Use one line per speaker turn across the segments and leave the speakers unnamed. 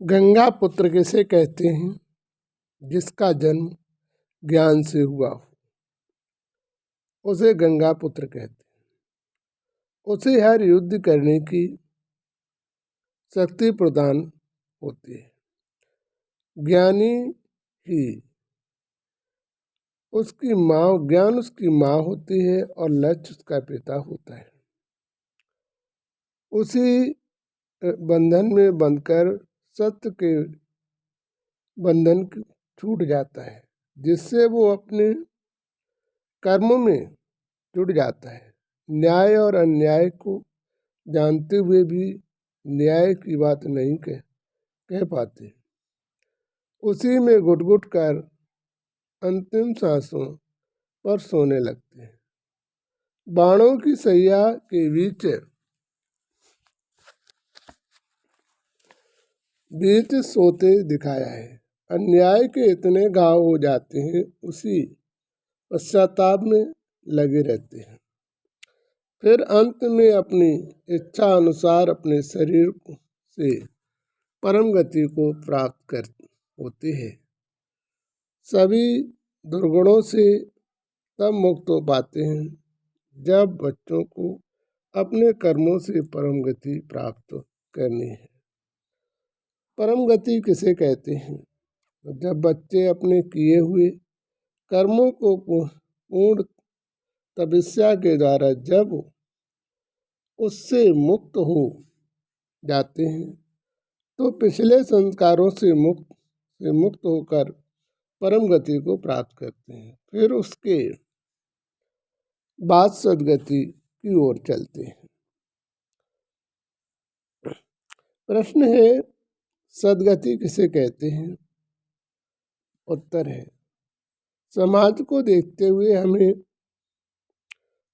गंगा पुत्र किसे कहते हैं? जिसका जन्म ज्ञान से हुआ हो उसे गंगा पुत्र कहते हैं। उसे हर युद्ध करने की शक्ति प्रदान होती है। ज्ञानी ही उसकी माँ ज्ञान उसकी माँ होती है और लक्ष्य उसका पिता होता है। उसी बंधन में बंधकर सत्य के बंधन छूट जाता है, जिससे वो अपने कर्मों में जुड़ जाता है। न्याय और अन्याय को जानते हुए भी न्याय की बात नहीं कह पाते। उसी में घुट-घुट कर अंतिम सांसों पर सोने लगते हैं। बाणों की सैया के बीच सोते दिखाया है। अन्याय के इतने घाव हो जाते हैं, उसी पश्चाताप में लगे रहते हैं। फिर अंत में अपनी इच्छा अनुसार अपने शरीर से परम गति को प्राप्त कर होते हैं। सभी दुर्गुणों से तब मुक्त हो पाते हैं जब बच्चों को अपने कर्मों से परम गति प्राप्त करनी है। परम गति किसे कहते हैं? जब बच्चे अपने किए हुए कर्मों को पूर्ण तपस्या के द्वारा जब उससे मुक्त हो जाते हैं तो पिछले संस्कारों से मुक्त होकर परम गति को प्राप्त करते हैं। फिर उसके बाद सदगति की ओर चलते हैं। प्रश्न है, सदगति किसे कहते हैं? उत्तर है, समाज को देखते हुए हमें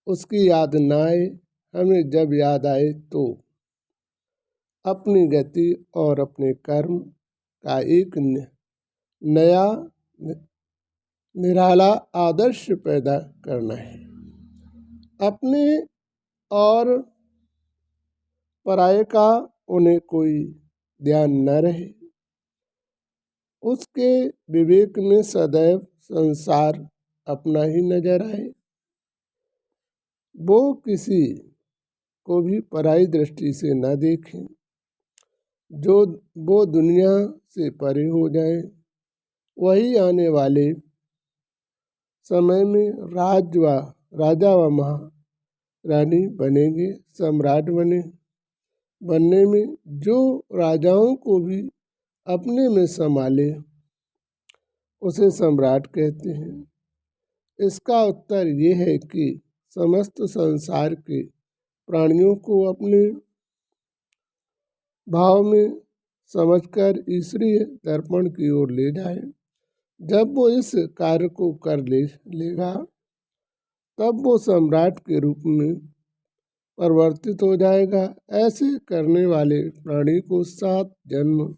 उसकी याद न आए। हमें जब याद आए तो अपनी गति और अपने कर्म का एक नया निराला आदर्श पैदा करना है। अपने और पराये का उन्हें कोई ध्यान न रहे। उसके विवेक में सदैव संसार अपना ही नजर आए। वो किसी को भी पराई दृष्टि से न देखें। जो वो दुनिया से परे हो जाए, वही आने वाले समय में राजा व महारानी बनेंगे। सम्राट बनने में जो राजाओं को भी अपने में संभाले उसे सम्राट कहते हैं। इसका उत्तर ये है कि समस्त संसार के प्राणियों को अपने भाव में समझकर ईश्वरीय दर्पण की ओर ले जाए। जब वो इस कार्य को कर लेगा तब वो सम्राट के रूप में परिवर्तित हो जाएगा। ऐसे करने वाले प्राणी को 7 जन्म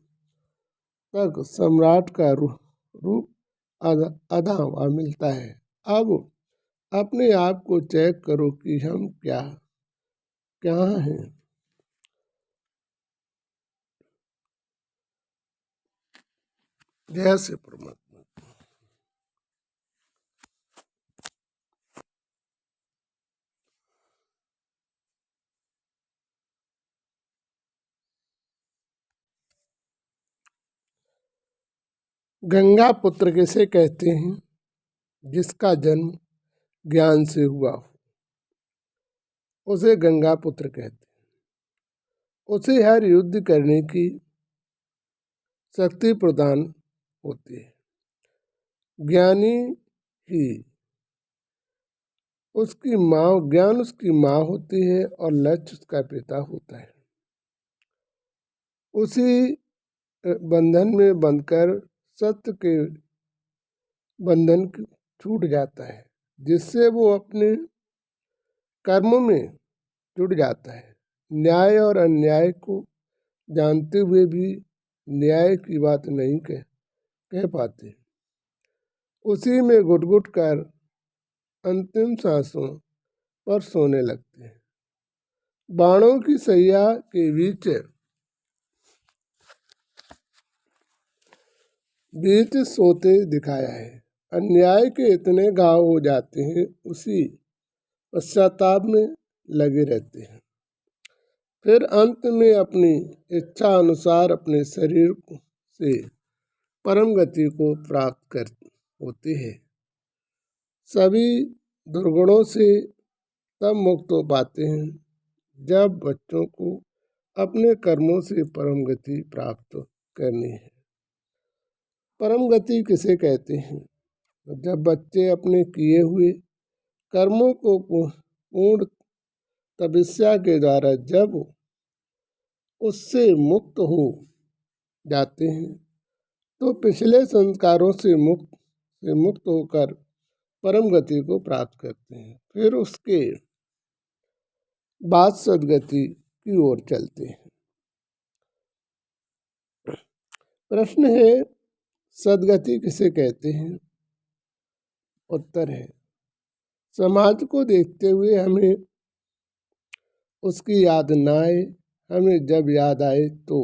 तक सम्राट का रूप आधा हुआ मिलता है। अब अपने आप को चेक करो कि हम क्या हैं। जय श्री परमात्मा। गंगा पुत्र किसे कहते हैं? जिसका जन्म ज्ञान से हुआ हो उसे गंगा पुत्र कहते हैं। उसे हर युद्ध करने की शक्ति प्रदान होती है। ज्ञानी ही ज्ञान उसकी माँ होती है और लक्ष्य उसका पिता होता है। उसी बंधन में बंधकर सत्य के बंधन छूट जाता है, जिससे वो अपने कर्मों में जुड़ जाता है। न्याय और अन्याय को जानते हुए भी न्याय की बात नहीं कह पाते। उसी में घुट-घुट कर अंतिम सांसों पर सोने लगते हैं। बाणों की सैया के बीच बीच सोते दिखाया है। अन्याय के इतने घाव हो जाते हैं, उसी पश्चाताप में लगे रहते हैं। फिर अंत में अपनी इच्छा अनुसार अपने शरीर से परम गति को प्राप्त कर होते हैं। सभी दुर्गुणों से तब मुक्त हो पाते हैं जब बच्चों को अपने कर्मों से परम गति प्राप्त करनी है। परम गति किसे कहते हैं? जब बच्चे अपने किए हुए कर्मों को पूर्ण तपस्या के द्वारा जब उससे मुक्त हो जाते हैं तो पिछले संस्कारों से मुक्त होकर परम गति को प्राप्त करते हैं। फिर उसके बाद सदगति की ओर चलते हैं। प्रश्न है, सदगति किसे कहते हैं? उत्तर है, समाज को देखते हुए हमें उसकी याद न आए, हमें जब याद आए तो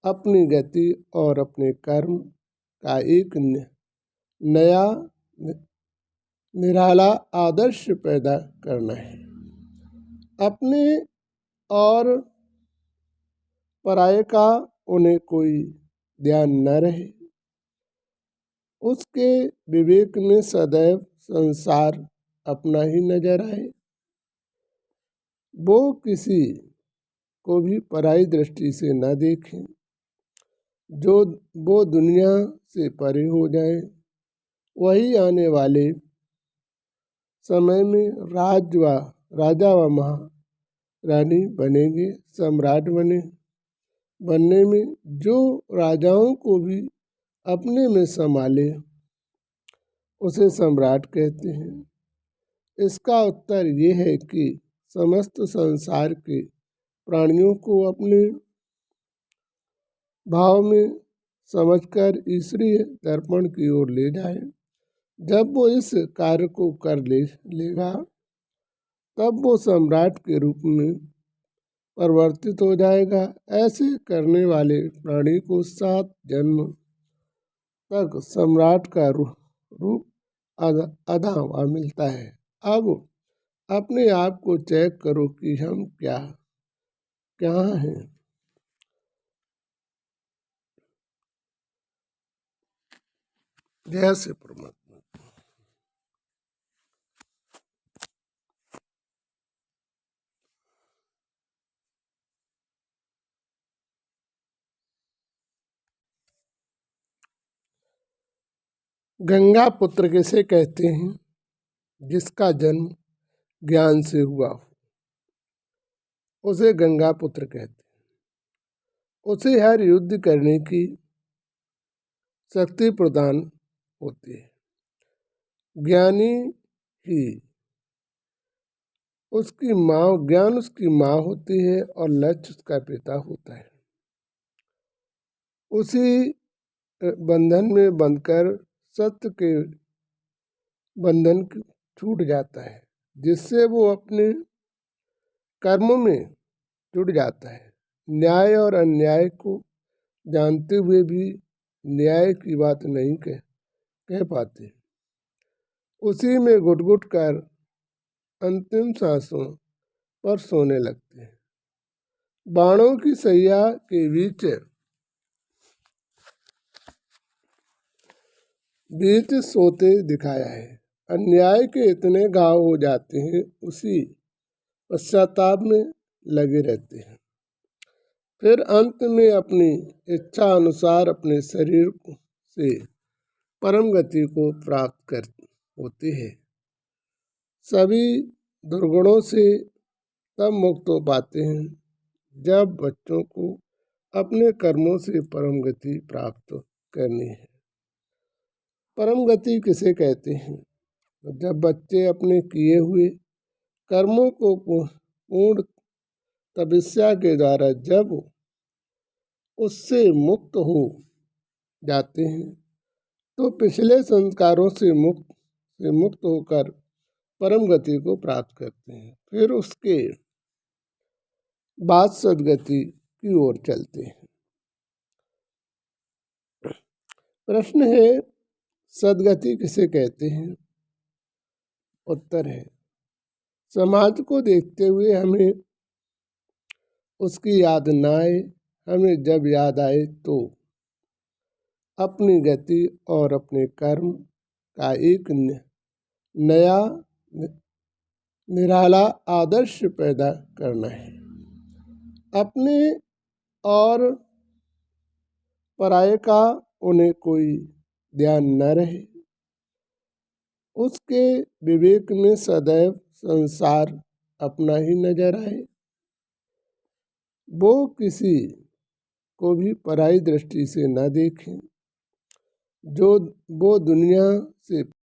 अपनी गति और अपने कर्म का एक नया निराला आदर्श पैदा करना है। अपने और पराये का उन्हें कोई ध्यान न रहे, उसके विवेक में सदैव संसार अपना ही नजर आए, वो किसी को भी पराई दृष्टि से न देखें, जो वो दुनिया से परे हो जाए, वही आने वाले समय में राजा व महारानी बनेंगे। सम्राट बनने में जो राजाओं को भी अपने में संभाले उसे सम्राट कहते हैं। इसका उत्तर ये है कि समस्त संसार के प्राणियों को अपने भाव में समझकर ईश्वरीय दर्पण की ओर ले जाए। जब वो इस कार्य को कर लेगा तब वो सम्राट के रूप में परिवर्तित हो जाएगा। ऐसे करने वाले प्राणी को 7 जन्म तक सम्राट का रूप आधा हुआ मिलता है। अब अपने आप को चेक करो कि हम क्या हैं। जय श्री परमात्मा। गंगा पुत्र किसे कहते हैं? जिसका जन्म ज्ञान से हुआ हो उसे गंगा पुत्र कहते हैं। उसे हर युद्ध करने की शक्ति प्रदान होती है। ज्ञानी ही ज्ञान उसकी माँ होती है और लक्ष्य उसका पिता होता है। उसी बंधन में बंधकर सत्य के बंधन छूट जाता है, जिससे वो अपने कर्म में जुड़ जाता है। न्याय और अन्याय को जानते हुए भी न्याय की बात नहीं कह पाते, उसी में घुट कर अंतिम सांसों पर सोने लगते हैं। बाणों की सैया के बीच सोते दिखाया है। अन्याय के इतने घाव हो जाते हैं, उसी पश्चाताप में लगे रहते हैं। फिर अंत में अपनी इच्छा अनुसार अपने शरीर से परम गति को प्राप्त कर होते हैं। सभी दुर्गुणों से तब मुक्त हो पाते हैं जब बच्चों को अपने कर्मों से परम गति प्राप्त करनी है। परम गति किसे कहते हैं? जब बच्चे अपने किए हुए कर्मों को पूर्ण तपस्या के द्वारा जब उससे मुक्त हो जाते हैं तो पिछले संस्कारों से मुक्त होकर परम गति को प्राप्त करते हैं। फिर उसके बाद सदगति की ओर चलते हैं। प्रश्न है, सद्गति किसे कहते हैं? उत्तर है, समाज को देखते हुए हमें उसकी याद न आए, हमें जब याद आए तो अपनी गति और अपने कर्म का एक नया निराला आदर्श पैदा करना है। अपने और पराये का उन्हें कोई ध्यान न रहे, उसके विवेक में सदैव संसार अपना ही नजर आए, वो किसी को भी पराई दृष्टि से न देखें, जो वो दुनिया से